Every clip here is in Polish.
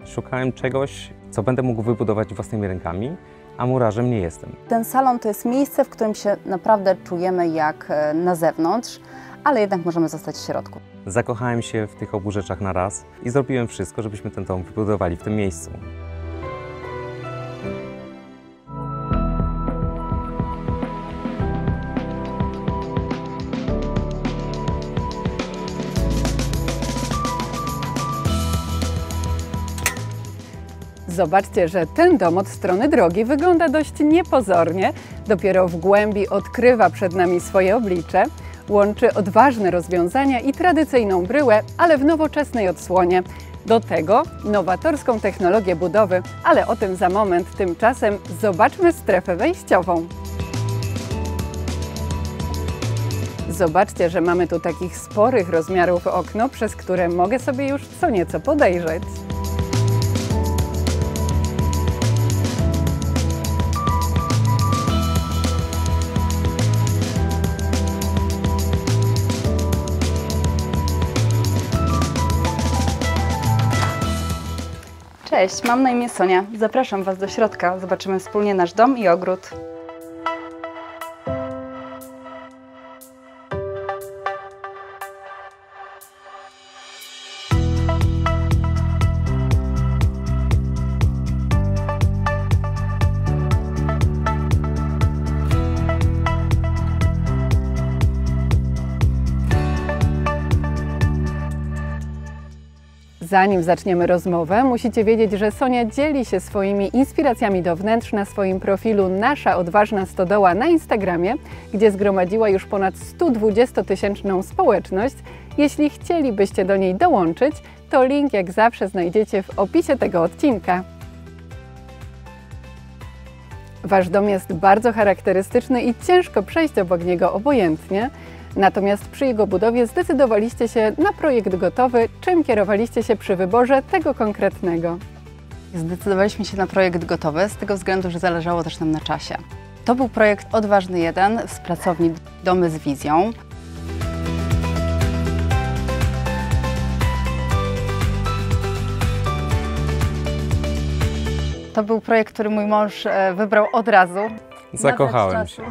Szukałem czegoś, co będę mógł wybudować własnymi rękami, a murarzem nie jestem. Ten salon to jest miejsce, w którym się naprawdę czujemy jak na zewnątrz, ale jednak możemy zostać w środku. Zakochałem się w tych obu rzeczach na raz i zrobiłem wszystko, żebyśmy ten dom wybudowali w tym miejscu. Zobaczcie, że ten dom od strony drogi wygląda dość niepozornie. Dopiero w głębi odkrywa przed nami swoje oblicze. Łączy odważne rozwiązania i tradycyjną bryłę, ale w nowoczesnej odsłonie. Do tego nowatorską technologię budowy, ale o tym za moment. Tymczasem zobaczmy strefę wejściową. Zobaczcie, że mamy tu takich sporych rozmiarów okno, przez które mogę sobie już co nieco podejrzeć. Cześć, mam na imię Sonia. Zapraszam Was do środka. Zobaczymy wspólnie nasz dom i ogród. Zanim zaczniemy rozmowę, musicie wiedzieć, że Sonia dzieli się swoimi inspiracjami do wnętrz na swoim profilu Nasza Odważna Stodoła na Instagramie, gdzie zgromadziła już ponad 120-tysięczną społeczność. Jeśli chcielibyście do niej dołączyć, to link jak zawsze znajdziecie w opisie tego odcinka. Wasz dom jest bardzo charakterystyczny i ciężko przejść obok niego obojętnie. Natomiast przy jego budowie zdecydowaliście się na projekt gotowy. Czym kierowaliście się przy wyborze tego konkretnego? Zdecydowaliśmy się na projekt gotowy z tego względu, że zależało też nam na czasie. To był projekt Odważny 1 z pracowni Domy z Wizją. To był projekt, który mój mąż wybrał od razu. Zakochałem się.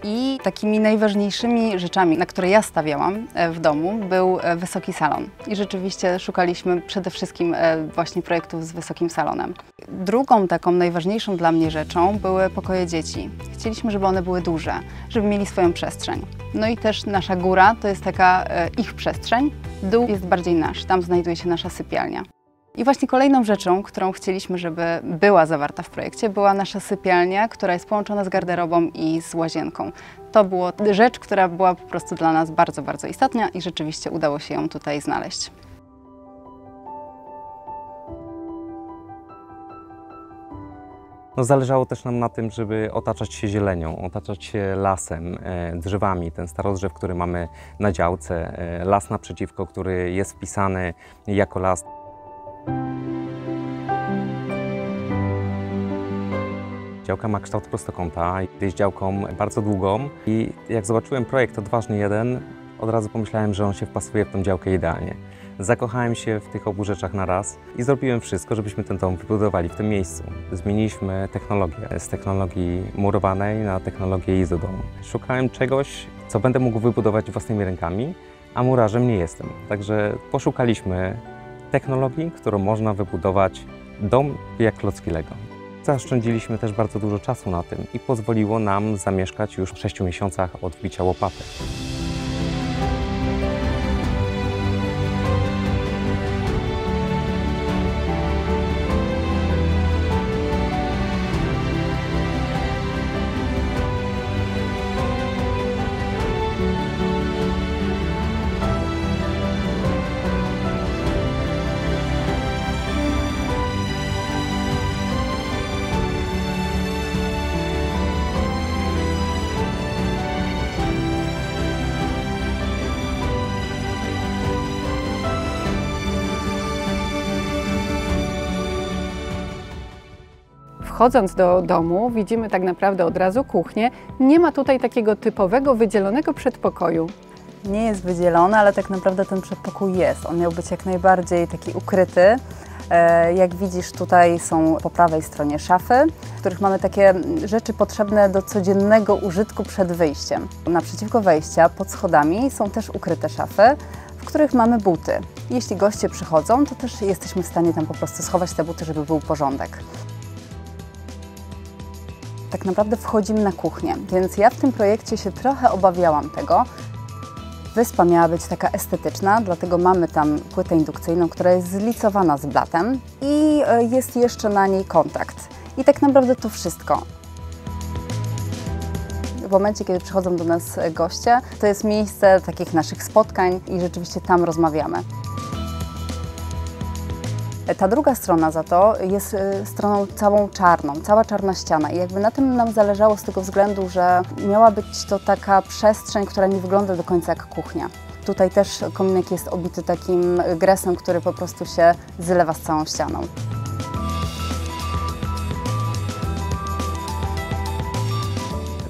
I takimi najważniejszymi rzeczami, na które ja stawiałam w domu, był wysoki salon. I rzeczywiście szukaliśmy przede wszystkim właśnie projektów z wysokim salonem. Drugą taką najważniejszą dla mnie rzeczą były pokoje dzieci. Chcieliśmy, żeby one były duże, żeby mieli swoją przestrzeń. No i też nasza góra to jest taka ich przestrzeń, dół jest bardziej nasz, tam znajduje się nasza sypialnia. I właśnie kolejną rzeczą, którą chcieliśmy, żeby była zawarta w projekcie, była nasza sypialnia, która jest połączona z garderobą i z łazienką. To była rzecz, która była po prostu dla nas bardzo, bardzo istotna i rzeczywiście udało się ją tutaj znaleźć. No, zależało też nam na tym, żeby otaczać się zielenią, otaczać się lasem, drzewami. Ten starodrzew, który mamy na działce, las naprzeciwko, który jest wpisany jako las. Działka ma kształt prostokąta, jest działką bardzo długą i jak zobaczyłem projekt Odważny 1, od razu pomyślałem, że on się wpasuje w tą działkę idealnie. Zakochałem się w tych obu rzeczach na raz i zrobiłem wszystko, żebyśmy ten dom wybudowali w tym miejscu. Zmieniliśmy technologię z technologii murowanej na technologię izodom. Szukałem czegoś, co będę mógł wybudować własnymi rękami, a murarzem nie jestem. Także poszukaliśmy technologii, którą można wybudować dom jak klocki Lego. Zaoszczędziliśmy też bardzo dużo czasu na tym i pozwoliło nam zamieszkać już w 6 miesiącach od wbicia łopaty. Wchodząc do domu, widzimy tak naprawdę od razu kuchnię. Nie ma tutaj takiego typowego, wydzielonego przedpokoju. nie jest wydzielony, ale tak naprawdę ten przedpokój jest. On miał być jak najbardziej taki ukryty. Jak widzisz, tutaj są po prawej stronie szafy, w których mamy takie rzeczy potrzebne do codziennego użytku przed wyjściem. Naprzeciwko wejścia, pod schodami, są też ukryte szafy, w których mamy buty. Jeśli goście przychodzą, to też jesteśmy w stanie tam po prostu schować te buty, żeby był porządek. Tak naprawdę wchodzimy na kuchnię, więc ja w tym projekcie się trochę obawiałam tego. Wyspa miała być taka estetyczna, dlatego mamy tam płytę indukcyjną, która jest zlicowana z blatem i jest jeszcze na niej kontakt. I tak naprawdę to wszystko. W momencie, kiedy przychodzą do nas goście, to jest miejsce takich naszych spotkań i rzeczywiście tam rozmawiamy. Ta druga strona za to jest stroną całą czarną, cała czarna ściana i jakby na tym nam zależało z tego względu, że miała być to taka przestrzeń, która nie wygląda do końca jak kuchnia. Tutaj też kominek jest obity takim gresem, który po prostu się zlewa z całą ścianą.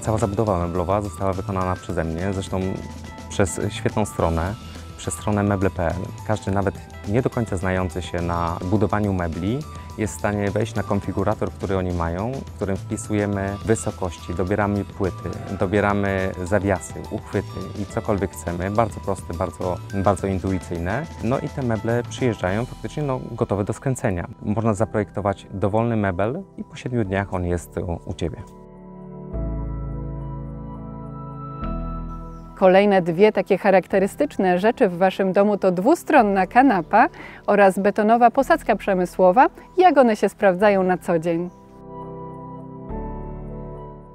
Cała zabudowa meblowa została wykonana przeze mnie, zresztą przez świetną stronę, przez stronę meble.pl. Każdy, nawet nie do końca znający się na budowaniu mebli, jest w stanie wejść na konfigurator, który oni mają, w którym wpisujemy wysokości, dobieramy płyty, dobieramy zawiasy, uchwyty i cokolwiek chcemy. Bardzo proste, bardzo intuicyjne. No i te meble przyjeżdżają faktycznie gotowe do skręcenia. Można zaprojektować dowolny mebel i po 7 dniach on jest u Ciebie. Kolejne dwie takie charakterystyczne rzeczy w Waszym domu to dwustronna kanapa oraz betonowa posadzka przemysłowa. Jak one się sprawdzają na co dzień?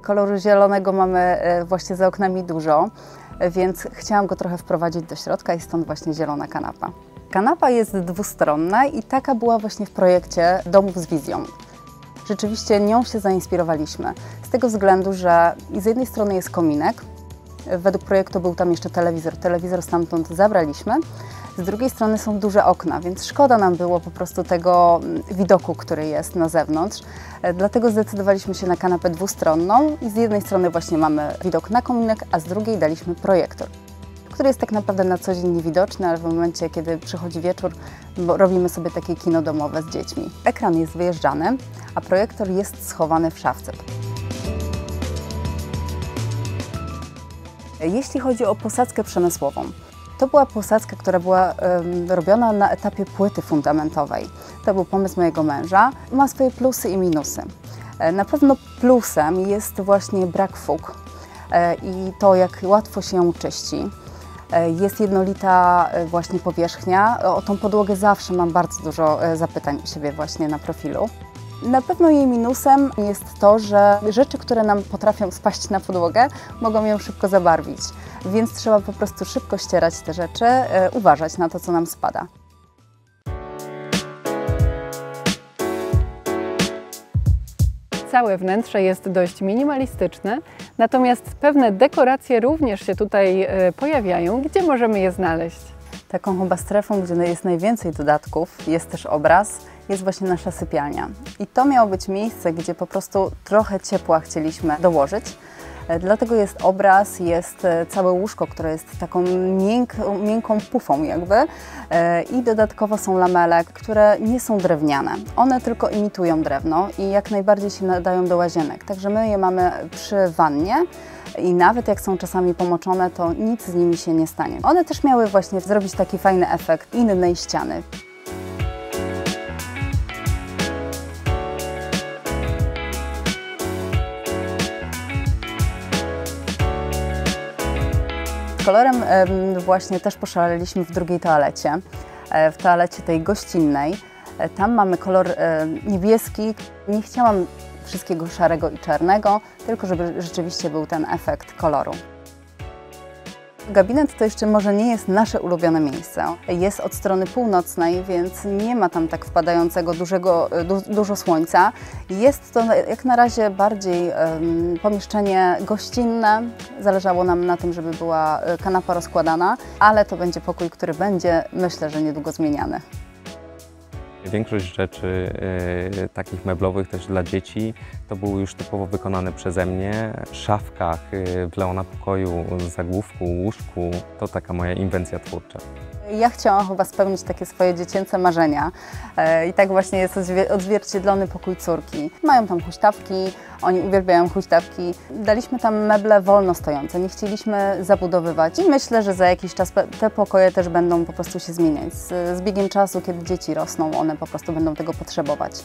Koloru zielonego mamy właśnie za oknami dużo, więc chciałam go trochę wprowadzić do środka i stąd właśnie zielona kanapa. Kanapa jest dwustronna i taka była właśnie w projekcie Domów z wizją. Rzeczywiście nią się zainspirowaliśmy z tego względu, że z jednej strony jest kominek, według projektu był tam jeszcze telewizor stamtąd zabraliśmy. Z drugiej strony są duże okna, więc szkoda nam było po prostu tego widoku, który jest na zewnątrz. Dlatego zdecydowaliśmy się na kanapę dwustronną i z jednej strony właśnie mamy widok na kominek, a z drugiej daliśmy projektor, który jest tak naprawdę na co dzień niewidoczny, ale w momencie, kiedy przychodzi wieczór, robimy sobie takie kino domowe z dziećmi. Ekran jest wyjeżdżany, a projektor jest schowany w szafce. Jeśli chodzi o posadzkę przemysłową, to była posadzka, która była robiona na etapie płyty fundamentowej. To był pomysł mojego męża. Ma swoje plusy i minusy. Na pewno plusem jest właśnie brak fug i to, jak łatwo się ją czyści. Jest jednolita właśnie powierzchnia. O tą podłogę zawsze mam bardzo dużo zapytań u siebie właśnie na profilu. Na pewno jej minusem jest to, że rzeczy, które nam potrafią spaść na podłogę, mogą ją szybko zabarwić, więc trzeba po prostu szybko ścierać te rzeczy, uważać na to, co nam spada. Całe wnętrze jest dość minimalistyczne, natomiast pewne dekoracje również się tutaj pojawiają. Gdzie możemy je znaleźć? Taką chyba strefą, gdzie jest najwięcej dodatków, jest też obraz, jest właśnie nasza sypialnia. I to miało być miejsce, gdzie po prostu trochę ciepła chcieliśmy dołożyć. Dlatego jest obraz, jest całe łóżko, które jest taką miękką pufą jakby i dodatkowo są lamele, które nie są drewniane. One tylko imitują drewno i jak najbardziej się nadają do łazienek. Także my je mamy przy wannie i nawet jak są czasami pomoczone, to nic z nimi się nie stanie. One też miały właśnie zrobić taki fajny efekt innej ściany. Kolorem właśnie też poszaleliśmy w drugiej toalecie, w toalecie tej gościnnej. Tam mamy kolor niebieski. Nie chciałam wszystkiego szarego i czarnego, tylko żeby rzeczywiście był ten efekt koloru. Gabinet to jeszcze może nie jest nasze ulubione miejsce. Jest od strony północnej, więc nie ma tam tak wpadającego dużo słońca. Jest to jak na razie bardziej pomieszczenie gościnne. Zależało nam na tym, żeby była kanapa rozkładana, ale to będzie pokój, który będzie, myślę, że niedługo zmieniany. Większość rzeczy takich meblowych też dla dzieci to były już typowo wykonane przeze mnie. W szafkach, w Leona pokoju, zagłówku, łóżku. To taka moja inwencja twórcza. Ja chciałam chyba spełnić takie swoje dziecięce marzenia i tak właśnie jest odzwierciedlony pokój córki. Mają tam huśtawki, oni uwielbiają huśtawki. Daliśmy tam meble wolno stojące, nie chcieliśmy zabudowywać i myślę, że za jakiś czas te pokoje też będą po prostu się zmieniać. Z biegiem czasu, kiedy dzieci rosną, one po prostu będą tego potrzebować.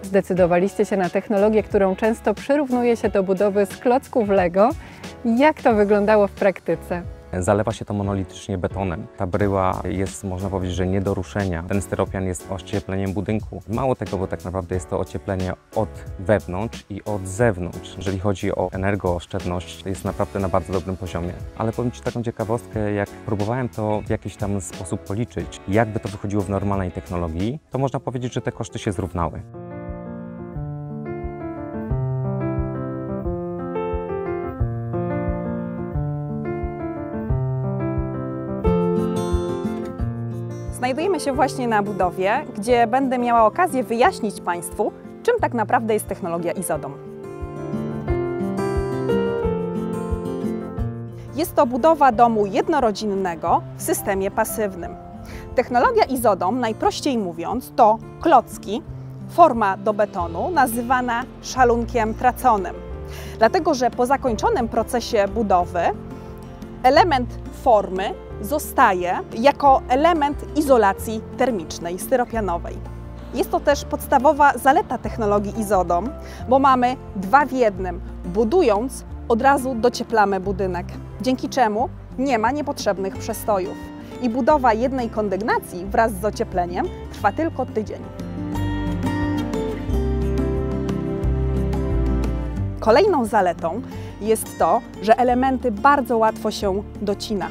Zdecydowaliście się na technologię, którą często przyrównuje się do budowy z klocków Lego. Jak to wyglądało w praktyce? Zalewa się to monolitycznie betonem. Ta bryła jest, można powiedzieć, że nie do ruszenia. Ten styropian jest ociepleniem budynku. Mało tego, bo tak naprawdę jest to ocieplenie od wewnątrz i od zewnątrz. Jeżeli chodzi o energooszczędność, to jest naprawdę na bardzo dobrym poziomie. Ale powiem Ci taką ciekawostkę, jak próbowałem to w jakiś tam sposób policzyć, jakby to wychodziło w normalnej technologii, to można powiedzieć, że te koszty się zrównały. Znajdujemy się właśnie na budowie, gdzie będę miała okazję wyjaśnić Państwu, czym tak naprawdę jest technologia Izodom. Jest to budowa domu jednorodzinnego w systemie pasywnym. Technologia Izodom, najprościej mówiąc, to klocki, forma do betonu nazywana szalunkiem traconym. Dlatego, że po zakończonym procesie budowy element formy zostaje jako element izolacji termicznej, styropianowej. Jest to też podstawowa zaleta technologii Izodom, bo mamy 2 w 1. Budując, od razu docieplamy budynek, dzięki czemu nie ma niepotrzebnych przestojów. I budowa jednej kondygnacji wraz z ociepleniem trwa tylko tydzień. Kolejną zaletą jest to, że elementy bardzo łatwo się docina.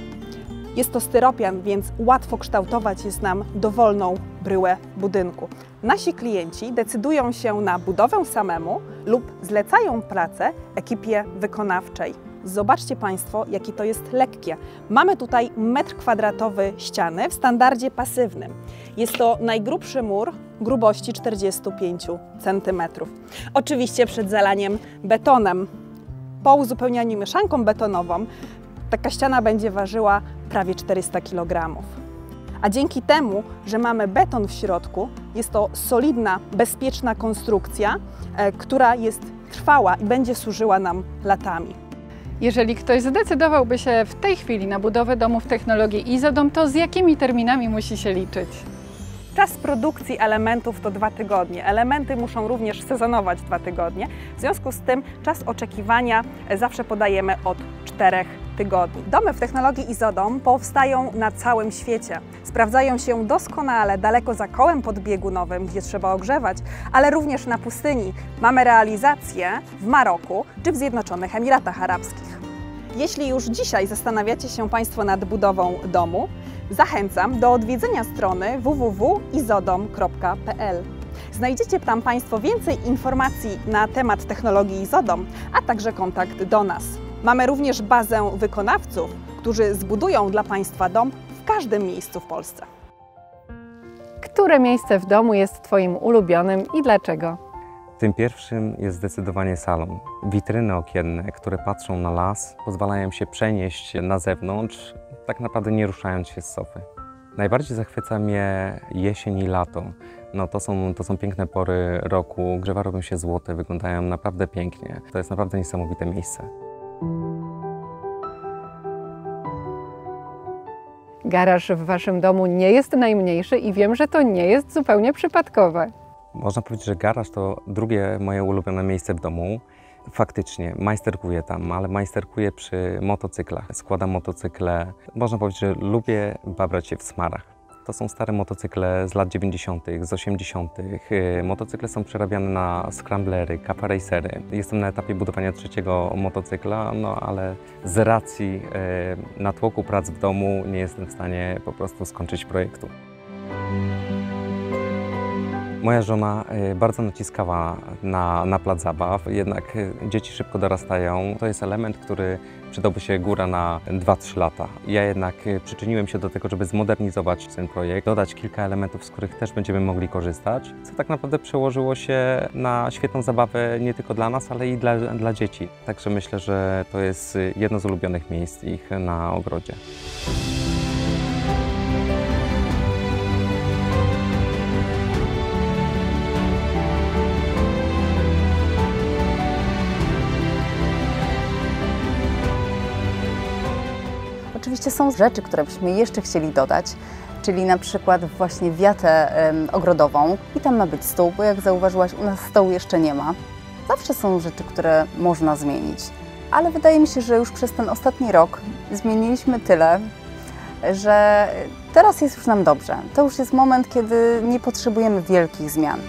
Jest to styropian, więc łatwo kształtować jest nam dowolną bryłę budynku. Nasi klienci decydują się na budowę samemu lub zlecają pracę ekipie wykonawczej. Zobaczcie Państwo, jakie to jest lekkie. Mamy tutaj 1 m² ściany w standardzie pasywnym. Jest to najgrubszy mur grubości 45 cm. Oczywiście przed zalaniem betonem. Po uzupełnianiu mieszanką betonową taka ściana będzie ważyła prawie 400 kg. A dzięki temu, że mamy beton w środku, jest to solidna, bezpieczna konstrukcja, która jest trwała i będzie służyła nam latami. Jeżeli ktoś zdecydowałby się w tej chwili na budowę domu w technologii Izodom, to z jakimi terminami musi się liczyć? Czas produkcji elementów to 2 tygodnie. Elementy muszą również sezonować 2 tygodnie. W związku z tym czas oczekiwania zawsze podajemy od 4 tygodni. Domy w technologii Izodom powstają na całym świecie. Sprawdzają się doskonale daleko za kołem podbiegunowym, gdzie trzeba ogrzewać, ale również na pustyni. Mamy realizację w Maroku czy w Zjednoczonych Emiratach Arabskich. Jeśli już dzisiaj zastanawiacie się Państwo nad budową domu, zachęcam do odwiedzenia strony www.izodom.pl. Znajdziecie tam Państwo więcej informacji na temat technologii Izodom, a także kontakt do nas. Mamy również bazę wykonawców, którzy zbudują dla Państwa dom w każdym miejscu w Polsce. Które miejsce w domu jest Twoim ulubionym i dlaczego? Tym pierwszym jest zdecydowanie salon. Witryny okienne, które patrzą na las, pozwalają się przenieść na zewnątrz, tak naprawdę nie ruszając się z sofy. Najbardziej zachwyca mnie jesień i lato. No, to są piękne pory roku, grzewa robią się złote, wyglądają naprawdę pięknie. To jest naprawdę niesamowite miejsce. Garaż w Waszym domu nie jest najmniejszy i wiem, że to nie jest zupełnie przypadkowe. Można powiedzieć, że garaż to drugie moje ulubione miejsce w domu. Faktycznie, majsterkuję tam, ale majsterkuję przy motocyklach. Składam motocykle. Można powiedzieć, że lubię babrać się w smarach. To są stare motocykle z lat 90., z 80. Motocykle są przerabiane na scramblery, kappa racery. Jestem na etapie budowania trzeciego motocykla, no ale z racji natłoku prac w domu nie jestem w stanie po prostu skończyć projektu. Moja żona bardzo naciskała na plac zabaw, jednak dzieci szybko dorastają. To jest element, który przydałby się góra na 2-3 lata. Ja jednak przyczyniłem się do tego, żeby zmodernizować ten projekt, dodać kilka elementów, z których też będziemy mogli korzystać, co tak naprawdę przełożyło się na świetną zabawę nie tylko dla nas, ale i dla dzieci. Także myślę, że to jest jedno z ulubionych miejsc ich na ogrodzie. Oczywiście są rzeczy, które byśmy jeszcze chcieli dodać, czyli na przykład właśnie wiatę ogrodową i tam ma być stół, bo jak zauważyłaś, u nas stołu jeszcze nie ma. Zawsze są rzeczy, które można zmienić, ale wydaje mi się, że już przez ten ostatni rok zmieniliśmy tyle, że teraz jest już nam dobrze. To już jest moment, kiedy nie potrzebujemy wielkich zmian.